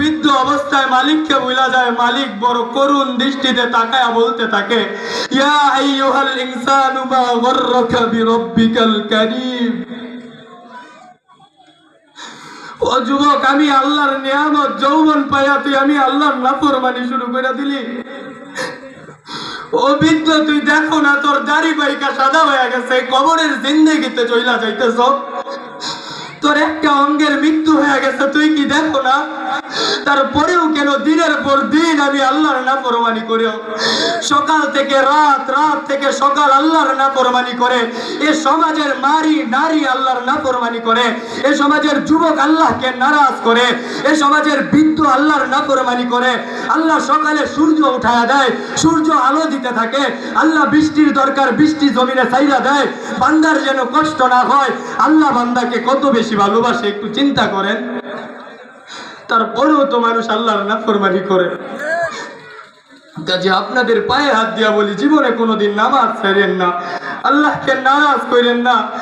বৃদ্ধ অবস্থায় মালিককে ভুলা যায়। মালিক বড় করুণ দৃষ্টিতে তাকায়া বলতে থাকে, ইয়া আইয়ুহাল ইনসানু মা গররাকা বিরাব্বিকাল কারীম। ও যুবক, আমি আল্লাহর নিয়ামত যৌবন পাইয়া তুই আমি আল্লাহর নাফরমানি শুরু করে দিলি। ও বৃদ্ধ, তুই দেখো না তোর দাড়ি বাইকা সাদা হয়ে গেছে, কবরের জিন্দেগিতে চইলা যাইতেছ, তোর একটা অঙ্গের মৃত্যু হয়ে গেছে, তুই কি দেখো না? তারপরেও কেন দিনের পর দিন আমি আল্লাহর নাফরমানি করে, সকাল থেকে রাত, রাত থেকে সকাল আল্লাহর নাফরমানি করে, এ সমাজের নারী আল্লাহর নাফরমানি করে, এ সমাজের যুবক আল্লাহকে নারাজ করে, এ সমাজের বৃদ্ধ আল্লাহর নাফরমানি করে। আল্লাহ সকালে সূর্য উঠায়া দেয়, সূর্য আলো দিতে থাকে, আল্লাহ বৃষ্টির দরকার, বৃষ্টি জমিনে ছাইরা দেয়, বান্দার যেন কষ্ট না হয়। আল্লাহ বান্দাকে কত বেশি ভালোবাসে একটু চিন্তা করেন। তারপরেও তো মানুষ আল্লাহর নাফরমানি করে। কাজে আপনাদের পায়ে হাত দিয়া বলি, জীবনে কোনোদিন নামাজ ছাড়েন না, আল্লাহকে নারাজ করেন না।